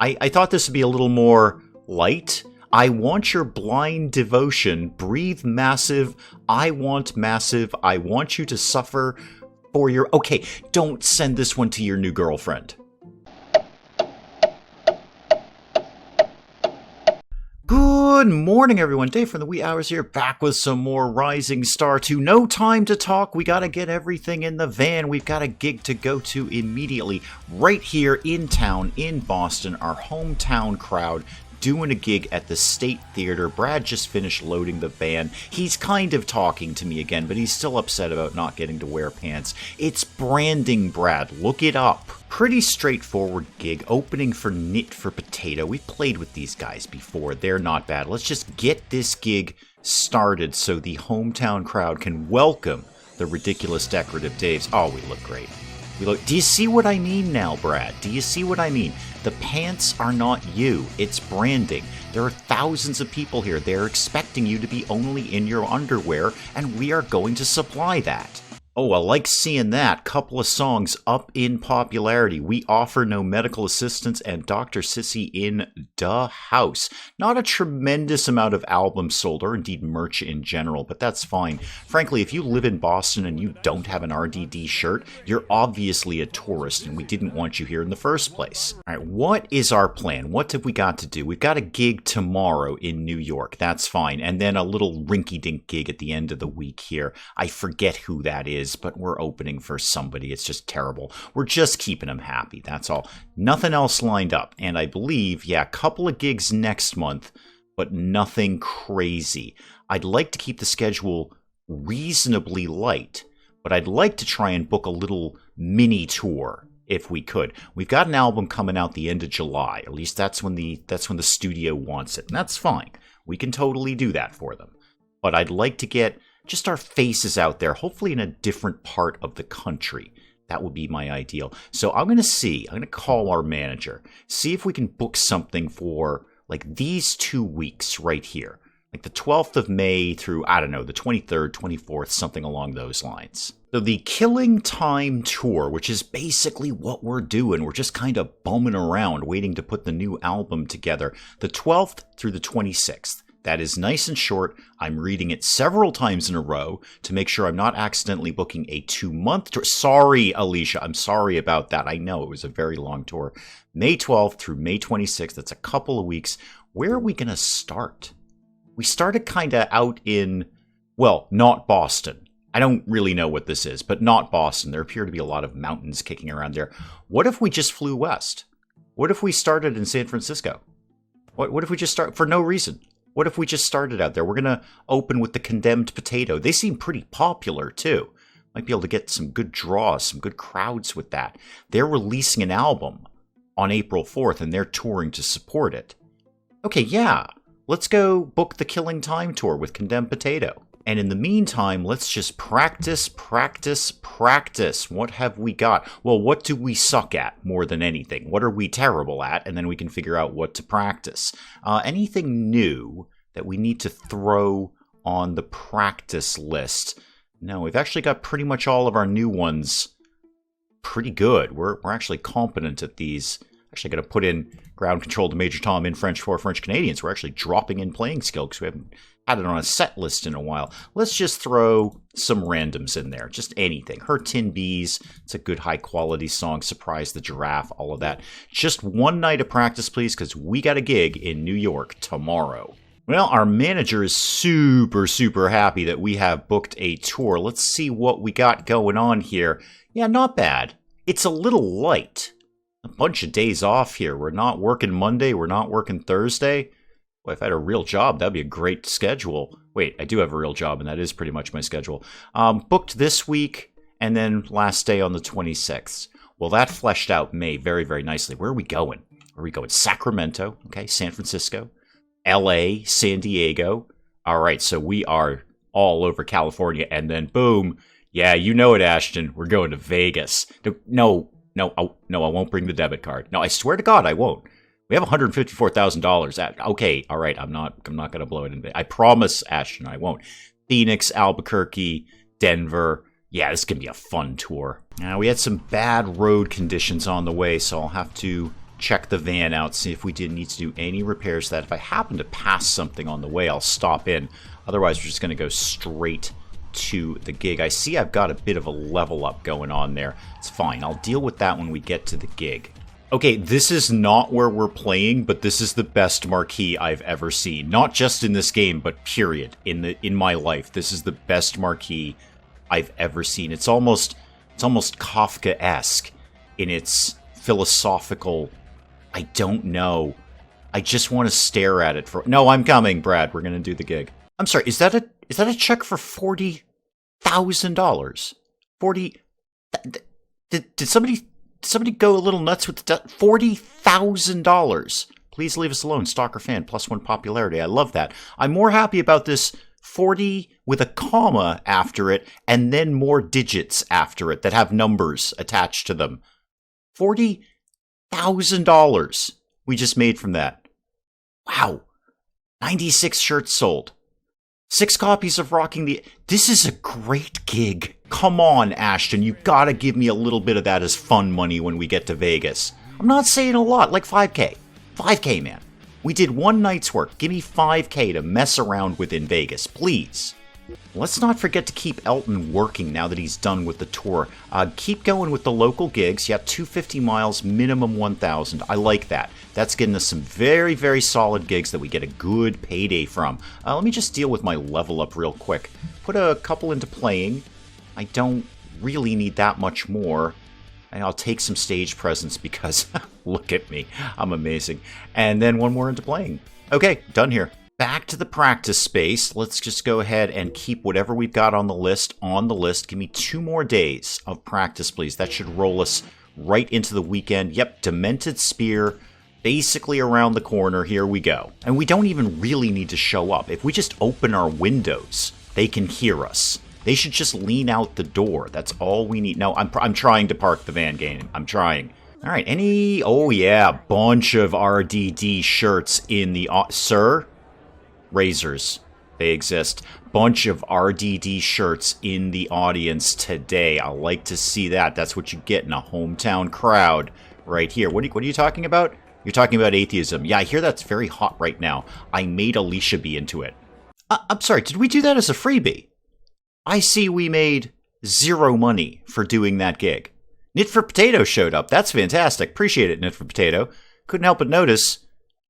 I thought this would be a little more light. I want your blind devotion. Breathe massive. I want massive. I want you to suffer for your... Okay, don't send this one to your new girlfriend. Good morning, everyone. Dave from the wee hours here, back with some more Rising Star 2. No time to talk. We got to get everything in the van. We've got a gig to go to immediately. Right here in town, in Boston, our hometown crowd doing a gig at the State Theater. Brad just finished loading the van. He's kind of talking to me again, but he's still upset about not getting to wear pants. It's branding, Brad. Look it up. Pretty straightforward gig, opening for Knit for Potato. We've played with these guys before. They're not bad. Let's just get this gig started so the hometown crowd can welcome the ridiculous decorative Daves. Oh, we look great. Do you see what I mean now, Brad? Do you see what I mean? The pants are not you. It's branding. There are thousands of people here. They're expecting you to be only in your underwear, and we are going to supply that. Oh, I like seeing that. Couple of songs up in popularity. We offer no medical assistance and Dr. Sissy in the house. Not a tremendous amount of albums sold, or indeed merch in general, but that's fine. Frankly, if you live in Boston and you don't have an RDD shirt, you're obviously a tourist and we didn't want you here in the first place. All right, what is our plan? What have we got to do? We've got a gig tomorrow in New York. That's fine. And then a little rinky-dink gig at the end of the week here. I forget who that is, but we're opening for somebody. It's just terrible. We're just keeping them happy. That's all. Nothing else lined up. And I believe, yeah, a couple of gigs next month, but nothing crazy. I'd like to keep the schedule reasonably light, but I'd like to try and book a little mini tour if we could. We've got an album coming out the end of July. At least that's when the studio wants it. And that's fine. We can totally do that for them. But I'd like to get just our faces out there, hopefully in a different part of the country. That would be my ideal. So I'm going to call our manager, see if we can book something for like these 2 weeks right here. Like the 12th of May through, I don't know, the 23rd, 24th, something along those lines. So the Killing Time Tour, which is basically what we're doing. We're just kind of bumming around, waiting to put the new album together. The 12th through the 26th. That is nice and short. I'm reading it several times in a row to make sure I'm not accidentally booking a 2-month tour. Sorry, Alicia. I'm sorry about that. I know it was a very long tour. May 12th through May 26th. That's a couple of weeks. Where are we going to start? We started kind of out in, well, not Boston. I don't really know what this is, but not Boston. There appear to be a lot of mountains kicking around there. What if we just flew west? What if we started in San Francisco? What if we just start for no reason? What if we just started out there? We're going to open with the Condemned Potato. They seem pretty popular, too. Might be able to get some good draws, some good crowds with that. They're releasing an album on April 4th, and they're touring to support it. Okay, yeah. Let's go book the Killing Time Tour with Condemned Potato. And in the meantime, let's just practice. What have we got? Well, what do we suck at more than anything? What are we terrible at? And then we can figure out what to practice. Anything new that we need to throw on the practice list? No, we've actually got pretty much all of our new ones pretty good. We're actually competent at these. Actually going to put in Ground Control to Major Tom in French for French Canadians. We're actually dropping in playing skill because we haven't had it on a set list in a while. Let's just throw some randoms in there. Just anything. Her Tin Bees. It's a good high quality song. Surprise the Giraffe. All of that. Just one night of practice, please, because we got a gig in New York tomorrow. Well, our manager is super happy that we have booked a tour. Let's see what we got going on here. Yeah, not bad. It's a little light. A bunch of days off here. We're not working Monday. We're not working Thursday. Well, if I had a real job, that'd be a great schedule. Wait, I do have a real job, and that is pretty much my schedule. Booked this week, and then last day on the 26th. Well, that fleshed out May very nicely. Where are we going? Where are we going? Sacramento, okay, San Francisco, LA, San Diego. All right, so we are all over California, and then boom. Yeah, you know it, Ashton. We're going to Vegas. No, I won't bring the debit card. No, I swear to God, I won't. We have $154,000. Okay, all right. I'm not going to blow it in. I promise, Ashton, I won't. Phoenix, Albuquerque, Denver. Yeah, this can be a fun tour. Now, we had some bad road conditions on the way, so I'll have to check the van out, see if we did need to do any repairs. That if I happen to pass something on the way, I'll stop in. Otherwise, we're just going to go straight to the gig. I see I've got a bit of a level up going on there. It's fine. I'll deal with that when we get to the gig. Okay, this is not where we're playing, but this is the best marquee I've ever seen. Not just in this game, but period. In my life, this is the best marquee I've ever seen. It's almost Kafka-esque in its philosophical, I don't know. I just want to stare at it for... No, I'm coming, Brad. We're going to do the gig. I'm sorry, is that a check for $40,000? 40... Did somebody go a little nuts with the... $40,000. Please leave us alone, Stalker fan. +1 popularity. I love that. I'm more happy about this 40 with a comma after it, and then more digits after it that have numbers attached to them. $40,000 we just made from that. Wow. 96 shirts sold. 6 copies of Rocking the... This is a great gig. Come on, Ashton. You gotta give me a little bit of that as fun money when we get to Vegas. I'm not saying a lot, like 5K. 5K, man. We did one night's work. Give me 5K to mess around with in Vegas, please. Let's not forget to keep Elton working now that he's done with the tour. Keep going with the local gigs. Yeah, 250 miles, minimum 1,000. I like that. That's getting us some very, very solid gigs that we get a good payday from. Let me just deal with my level up real quick. Put a couple into playing. I don't really need that much more. And I'll take some stage presence because look at me. I'm amazing. And then one more into playing. Okay, done here. Back to the practice space. Let's just go ahead and keep whatever we've got on the list on the list. Give me 2 more days of practice, please. That should roll us right into the weekend. Yep, Demented Spear, basically around the corner. Here we go. And we don't even really need to show up. If we just open our windows, they can hear us. They should just lean out the door. That's all we need. No, I'm trying to park the van game. I'm trying. All right, any... Oh, yeah, bunch of RDD shirts in the... Sir? Razors. They exist. Bunch of RDD shirts in the audience today. I like to see that. That's what you get in a hometown crowd right here. What are you talking about? You're talking about atheism. Yeah, I hear that's very hot right now. I made Alicia be into it. I'm sorry, did we do that as a freebie? I see we made 0 money for doing that gig. Knit for Potato showed up. That's fantastic. Appreciate it, Knit for Potato. Couldn't help but notice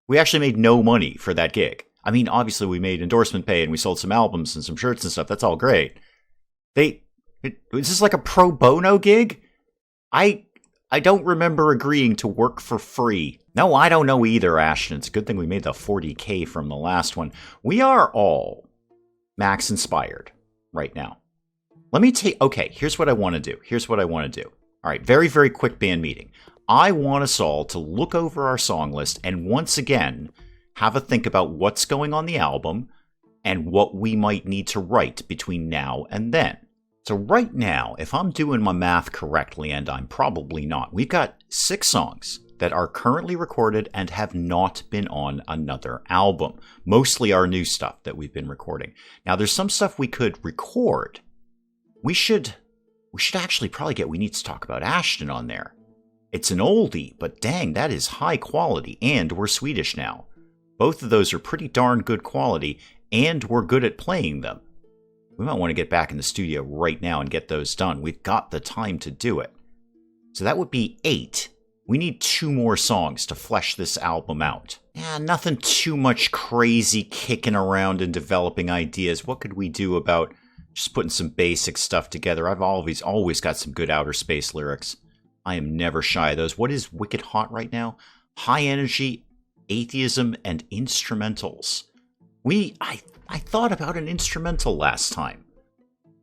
we actually made no money for that gig. I mean, obviously we made endorsement pay and we sold some albums and some shirts and stuff. That's all great. Is this like a pro bono gig? I don't remember agreeing to work for free. No, I don't know either, Ashton. It's a good thing we made the 40K from the last one. We are all Max inspired right now. Let me take... Okay, here's what I want to do. All right, very, very quick band meeting. I want us all to look over our song list and once again... have a think about what's going on the album and what we might need to write between now and then. So right now, if I'm doing my math correctly, and I'm probably not, we've got 6 songs that are currently recorded and have not been on another album. Mostly our new stuff that we've been recording. Now there's some stuff we could record. We should actually probably get We Need to Talk About Ashton on there. It's an oldie, but dang, that is high quality, and we're Swedish now. Both of those are pretty darn good quality, and we're good at playing them. We might want to get back in the studio right now and get those done. We've got the time to do it. So that would be 8. We need 2 more songs to flesh this album out. Yeah, nothing too much crazy kicking around and developing ideas. What could we do about just putting some basic stuff together? I've always got some good outer space lyrics. I am never shy of those. What is wicked hot right now? High energy, atheism, and instrumentals. I thought about an instrumental last time.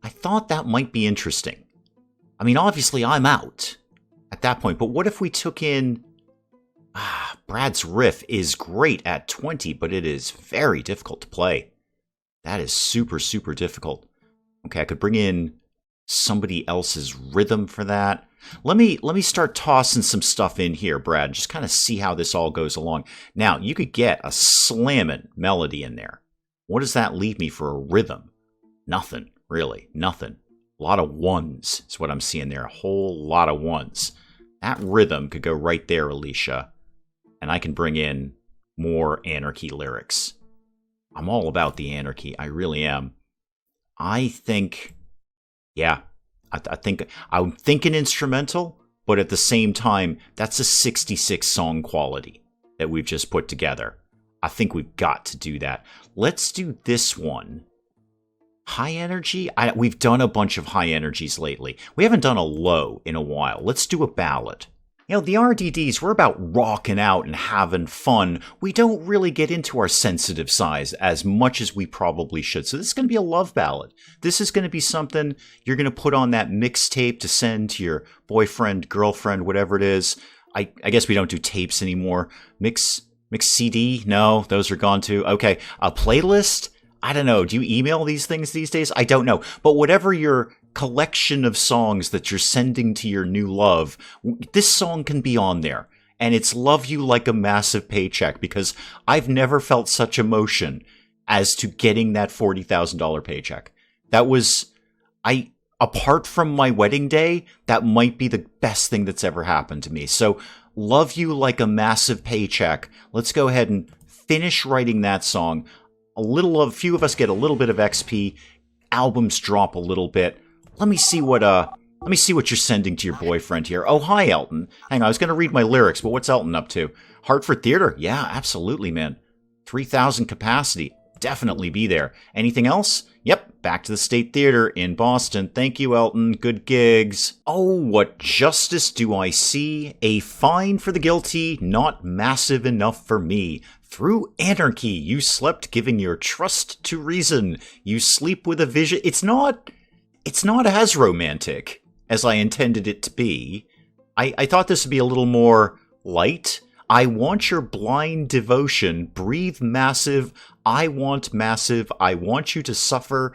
I thought that might be interesting. I mean, obviously I'm out at that point, but what if we took in... Brad's riff is great at 20, but it is very difficult to play. That is super, super difficult. Okay, I could bring in somebody else's rhythm for that. Let me start tossing some stuff in here, Brad, just kind of see how this all goes along. Now, you could get a slamming melody in there. What does that leave me for a rhythm? Nothing, really, nothing. A lot of ones is what I'm seeing there, a whole lot of ones. That rhythm could go right there, Alicia. and I can bring in more anarchy lyrics. I'm all about the anarchy. I really am. I think, yeah, I'm thinking instrumental, but at the same time, that's a 66 song quality that we've just put together. I think we've got to do that. Let's do this one. High energy? We've done a bunch of high energies lately. We haven't done a low in a while. Let's do a ballad. You know, the RDDs, we're about rocking out and having fun. We don't really get into our sensitive sides as much as we probably should. So this is going to be a love ballad. This is going to be something you're going to put on that mixtape to send to your boyfriend, girlfriend, whatever it is. I guess we don't do tapes anymore. Mix CD? No, those are gone too. Okay, a playlist? I don't know. Do you email these things these days? I don't know. But whatever your collection of songs that you're sending to your new love, this song can be on there. And it's Love You Like a Massive Paycheck, because I've never felt such emotion as to getting that $40,000 paycheck. That was, apart from my wedding day, that might be the best thing that's ever happened to me. So Love You Like a Massive Paycheck. Let's go ahead and finish writing that song. A few of us get a little bit of XP. Albums drop a little bit. Let me see what you're sending to your boyfriend here. Oh, hi, Elton. Hang on, I was going to read my lyrics, but what's Elton up to? Hartford Theater? Yeah, absolutely, man. 3,000 capacity. Definitely be there. Anything else? Yep, back to the State Theater in Boston. Thank you, Elton. Good gigs. Oh, what justice do I see? A fine for the guilty, not massive enough for me. Through anarchy, you slept, giving your trust to reason. You sleep with a vision. It's not as romantic as I intended it to be. I thought this would be a little more light. I want your blind devotion. Breathe massive. I want massive. I want you to suffer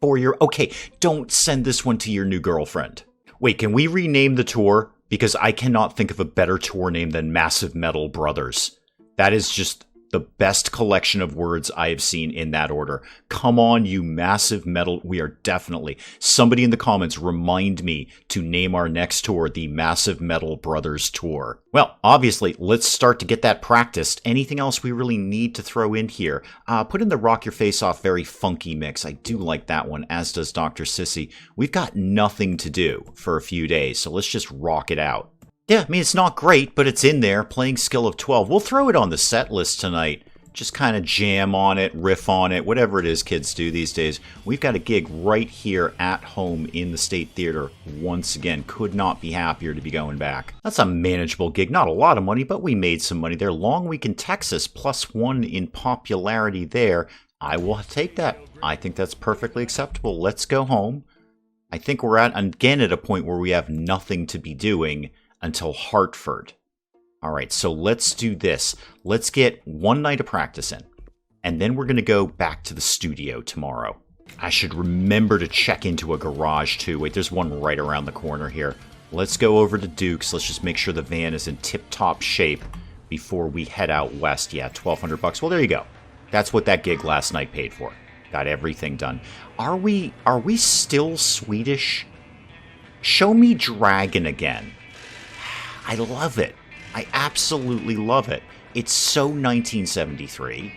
for your... Okay, don't send this one to your new girlfriend. Wait, can we rename the tour? Because I cannot think of a better tour name than Massive Metal Brothers. That is just the best collection of words I have seen in that order. Come on, you massive metal. We are definitely... Somebody in the comments remind me to name our next tour the Massive Metal Brothers Tour. Well, obviously, let's start to get that practiced. Anything else we really need to throw in here? Put in the Rock Your Face Off very funky mix. I do like that one, as does Dr. Sissy. We've got nothing to do for a few days, so let's just rock it out. Yeah, I mean, it's not great, but it's in there. Playing skill of 12. We'll throw it on the set list tonight. Just kind of jam on it, riff on it, whatever it is kids do these days. We've got a gig right here at home in the State Theater. Once again, could not be happier to be going back. That's a manageable gig. Not a lot of money, but we made some money there. Long Week in Texas, +1 in popularity there. I will take that. I think that's perfectly acceptable. Let's go home. I think we're again at a point where we have nothing to be doing until Hartford. All right, so let's do this. Let's get one night of practice in, and then we're going to go back to the studio tomorrow. I should remember to check into a garage too. Wait, there's one right around the corner here. Let's go over to Duke's. Let's just make sure the van is in tip-top shape before we head out west. Yeah, $1,200. Well, there you go. That's what that gig last night paid for. Got everything done. Are we still Swedish? Show me Dragon again. I love it. I absolutely love it. It's so 1973,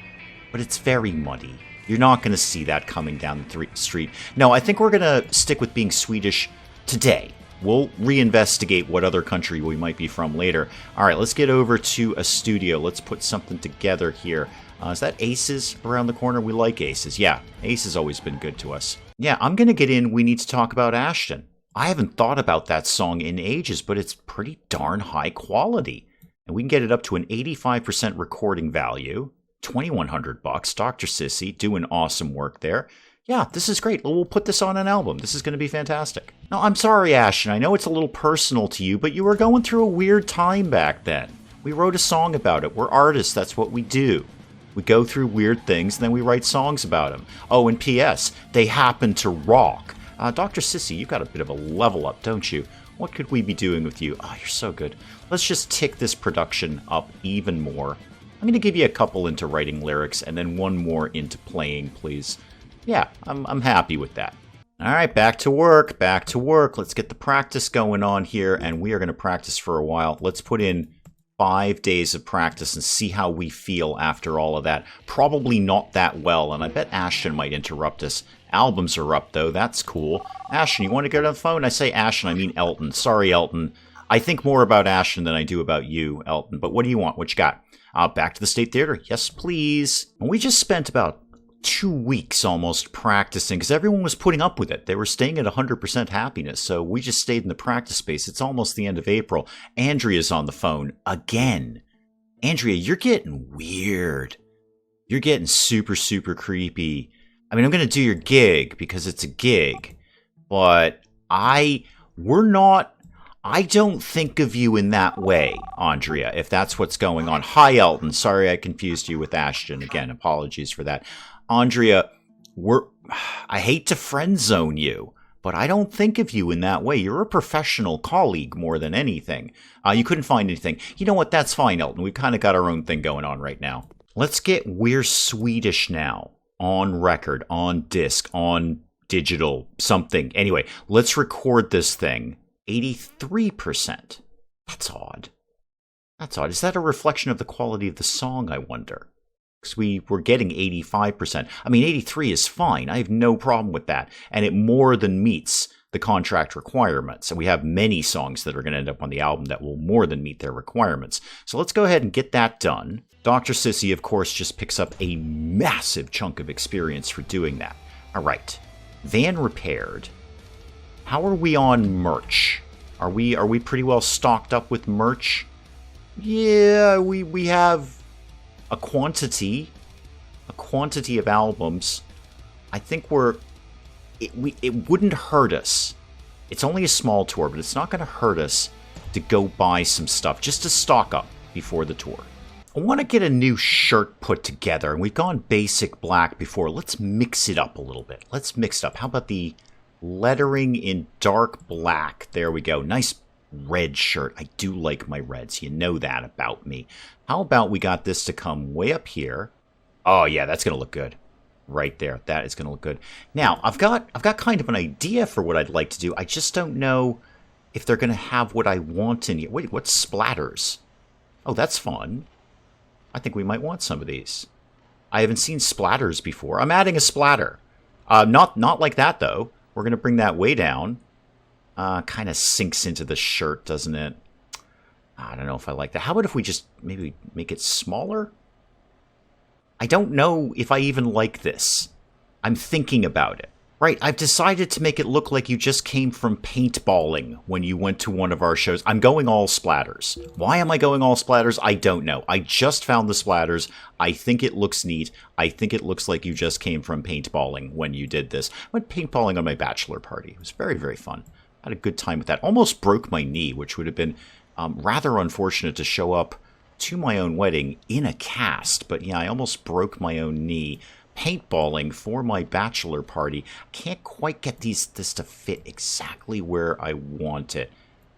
but it's very muddy. You're not going to see that coming down the street. No, I think we're going to stick with being Swedish today. We'll reinvestigate what other country we might be from later. All right, let's get over to a studio. Let's put something together here. Is that Aces around the corner? We like Aces. Yeah, Ace has always been good to us. Yeah, I'm going to get in. We need to talk about Ashton. I haven't thought about that song in ages, but it's pretty darn high quality. And we can get it up to an 85% recording value. $2,100. Dr. Sissy doing awesome work there. Yeah, this is great. We'll put this on an album. This is going to be fantastic. Now, I'm sorry, Ashton. I know it's a little personal to you, but you were going through a weird time back then. We wrote a song about it. We're artists. That's what we do. We go through weird things, and then we write songs about them. Oh, and P.S., they happen to rock. Dr. Sissy, you've got a bit of a level up, don't you? What could we be doing with you? Oh, you're so good. Let's just tick this production up even more. I'm going to give you a couple into writing lyrics and then one more into playing, please. Yeah, I'm happy with that. All right, back to work, back to work. Let's get the practice going on here, and we are going to practice for a while. Let's put in 5 days of practice and see how we feel after all of that. Probably not that well, and I bet Ashton might interrupt us. Albums are up, though. That's cool. Ashton, you want to get on the phone? I say Ashton, I mean Elton. Sorry, Elton. I think more about Ashton than I do about you, Elton. But what do you want? What you got? Back to the State Theater? Yes, please. And we just spent about 2 weeks almost practicing because everyone was putting up with it. They were staying at 100% happiness, so we just stayed in the practice space. It's almost the end of April. Andrea's on the phone again. Andrea, you're getting weird. You're getting super, super creepy. I mean, I'm going to do your gig because it's a gig, but I don't think of you in that way, Andrea, if that's what's going on. Hi, Elton. Sorry I confused you with Ashton. Again, apologies for that. Andrea, I hate to friend zone you, but I don't think of you in that way. You're a professional colleague more than anything. You couldn't find anything. You know what? That's fine, Elton. We've kind of got our own thing going on right now. Let's get We're Swedish Now on record, on disc, on digital, something. Anyway, let's record this thing. 83%. That's odd. That's odd. Is that a reflection of the quality of the song, I wonder? Because we were getting 85%. I mean, 83 is fine. I have no problem with that. And it more than meets the contract requirements. And we have many songs that are going to end up on the album that will more than meet their requirements. So let's go ahead and get that done. Dr. Sissy, of course, just picks up a massive chunk of experience for doing that. All right. Van repaired. How are we on merch? Are we pretty well stocked up with merch? Yeah, we have a quantity of albums. I think it wouldn't hurt us. It's only a small tour, but it's not going to hurt us to go buy some stuff just to stock up before the tour. I want to get a new shirt put together, and we've gone basic black before. Let's mix it up a little bit. Let's mix it up. How about the lettering in dark black? There we go. Nice red shirt. I do like my reds. You know that about me. How about we got this to come way up here? Oh yeah, that's going to look good. Right there. That is going to look good. Now, I've got kind of an idea for what I'd like to do. I just don't know if they're going to have what I want in here. Wait, what's splatters? Oh, that's fun. I think we might want some of these. I haven't seen splatters before. I'm adding a splatter. Not like that, though. We're going to bring that way down. Kind of sinks into the shirt, doesn't it? I don't know if I like that. How about if we just maybe make it smaller? I don't know if I even like this. I'm thinking about it. Right, I've decided to make it look like you just came from paintballing when you went to one of our shows. I'm going all splatters. Why am I going all splatters? I don't know. I just found the splatters. I think it looks neat. I think it looks like you just came from paintballing when you did this. I went paintballing on my bachelor party. It was very, very fun. I had a good time with that. Almost broke my knee, which would have been rather unfortunate to show up to my own wedding in a cast. But yeah, I almost broke my own knee paintballing for my bachelor party. I can't quite get this to fit exactly where I want it.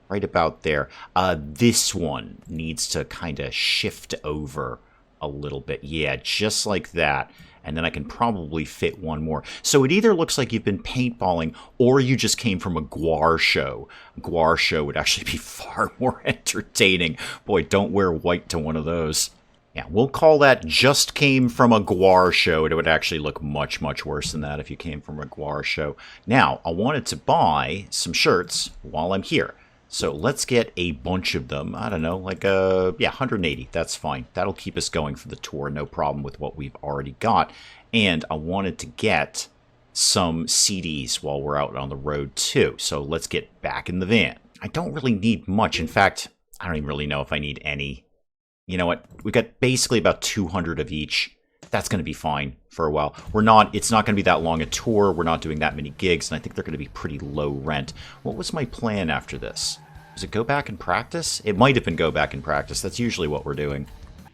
Right about there. This one needs to kind of shift over a little bit. Yeah, just like that. And then I can probably fit one more. So it either looks like you've been paintballing or you just came from a Guar show. Guar show would actually be far more entertaining. Boy, don't wear white to one of those. Yeah, we'll call that just came from a Guar show. It would actually look much, much worse than that if you came from a Guar show. Now, I wanted to buy some shirts while I'm here. So let's get a bunch of them. I don't know, like, 180. That's fine. That'll keep us going for the tour. No problem with what we've already got. And I wanted to get some CDs while we're out on the road, too. So let's get back in the van. I don't really need much. In fact, I don't even really know if I need any. You know what? We've got basically about 200 of each. That's going to be fine for a while. It's not going to be that long a tour. We're not doing that many gigs, and I think they're going to be pretty low rent. What was my plan after this? Was it go back and practice? It might have been go back and practice. That's usually what we're doing.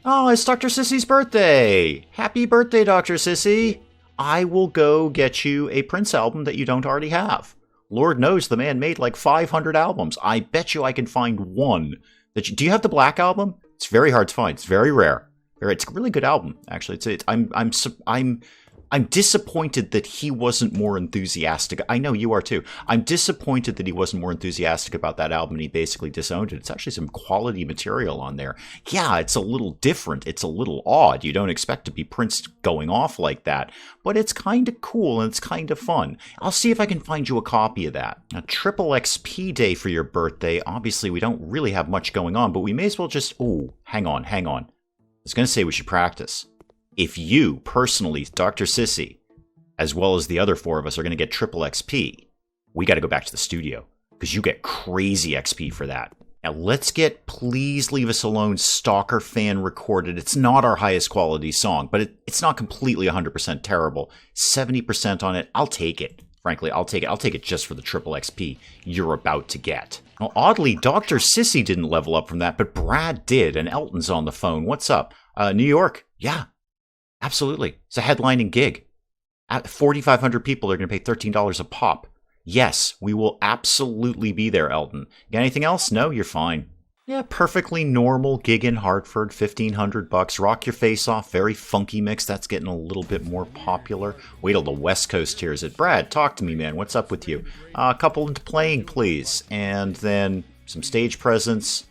Oh, it's Dr. Sissy's birthday! Happy birthday, Dr. Sissy! I will go get you a Prince album that you don't already have. Lord knows the man made like 500 albums. I bet you I can find one. Do you have the Black album? It's very hard to find. It's very rare. It's a really good album, actually. I'm I'm disappointed that he wasn't more enthusiastic. I know you are too. I'm disappointed that he wasn't more enthusiastic about that album and he basically disowned it. It's actually some quality material on there. Yeah, it's a little different. It's a little odd. You don't expect to be Prince going off like that, but it's kind of cool and it's kind of fun. I'll see if I can find you a copy of that. A triple XP day for your birthday. Obviously, we don't really have much going on, but we may as well just... Ooh, hang on. I was going to say we should practice. If you, personally, Dr. Sissy, as well as the other 4 of us, are going to get triple XP, we got to go back to the studio, because you get crazy XP for that. Now let's get Please Leave Us Alone Stalker Fan recorded. It's not our highest quality song, but it's not completely 100% terrible. 70% on it, I'll take it. Frankly, I'll take it. I'll take it just for the triple XP you're about to get. Now, oddly, Dr. Sissy didn't level up from that, but Brad did, and Elton's on the phone. What's up? New York? Yeah. Absolutely. It's a headlining gig. 4,500 people are going to pay $13 a pop. Yes, we will absolutely be there, Elton. Got anything else? No, you're fine. Yeah, perfectly normal gig in Hartford, $1,500. Rock Your Face Off, very funky mix. That's getting a little bit more popular. Wait till the West Coast hears it. Brad, talk to me, man. What's up with you? A couple into playing, please. And then some stage presence.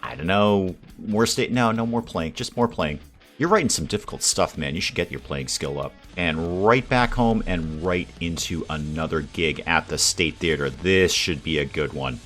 I don't know. More no more playing. Just more playing. You're writing some difficult stuff, man. You should get your playing skill up. And right back home and right into another gig at the State Theater. This should be a good one.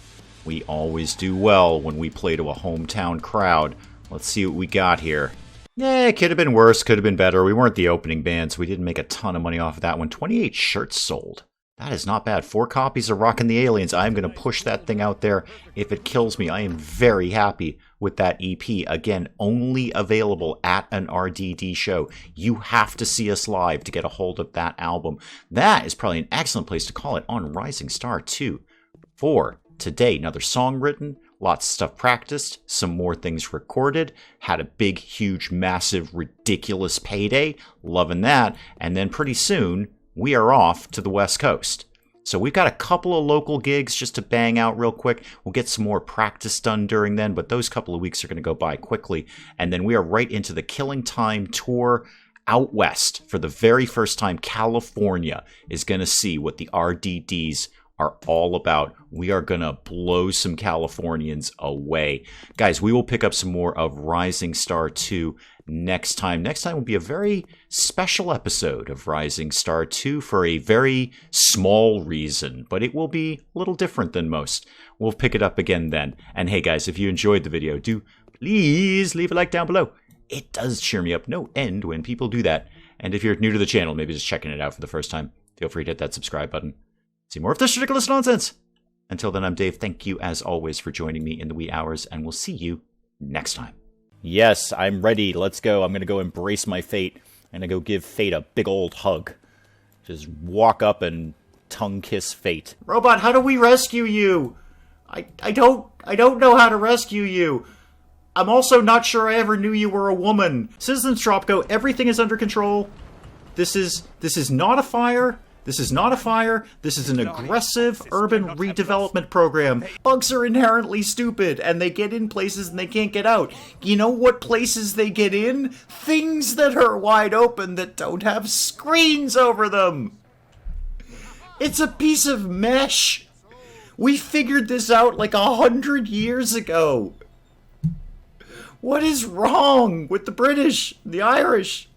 We always do well when we play to a hometown crowd. Let's see what we got here. Yeah, it could have been worse, could have been better. We weren't the opening band, so we didn't make a ton of money off of that one. 28 shirts sold. That is not bad. 4 copies of Rockin' the Aliens. I'm going to push that thing out there if it kills me. I am very happy with that EP. Again, only available at an RDD show. You have to see us live to get a hold of that album. That is probably an excellent place to call it on Rising Star 2. For today, another song written, lots of stuff practiced, some more things recorded, had a big, huge, massive, ridiculous payday. Loving that. And then pretty soon, we are off to the West Coast. So we've got a couple of local gigs just to bang out real quick. We'll get some more practice done during then, but those couple of weeks are going to go by quickly. And then we are right into the Killing Time tour out west. For the very first time, California is going to see what the RDDs are all about. We are going to blow some Californians away. Guys, we will pick up some more of Rising Star 2 next time. Next time will be a very special episode of Rising Star 2 for a very small reason, but it will be a little different than most. We'll pick it up again then. And hey guys, if you enjoyed the video, do please leave a like down below. It does cheer me up no end when people do that. And if you're new to the channel, maybe just checking it out for the first time, feel free to hit that subscribe button. See more of this ridiculous nonsense. Until then, I'm Dave. Thank you, as always, for joining me in the wee hours, and we'll see you next time. Yes, I'm ready. Let's go. I'm going to go embrace my fate. I'm going to go give fate a big old hug. Just walk up and tongue kiss fate. Robot, how do we rescue you? I don't know how to rescue you. I'm also not sure I ever knew you were a woman. Citizens Tropco, everything is under control. This is not a fire. This is not a fire. This is an aggressive urban redevelopment program. Bugs are inherently stupid, and they get in places and they can't get out. You know what places they get in? Things that are wide open that don't have screens over them. It's a piece of mesh. We figured this out like 100 years ago. What is wrong with the British, the Irish?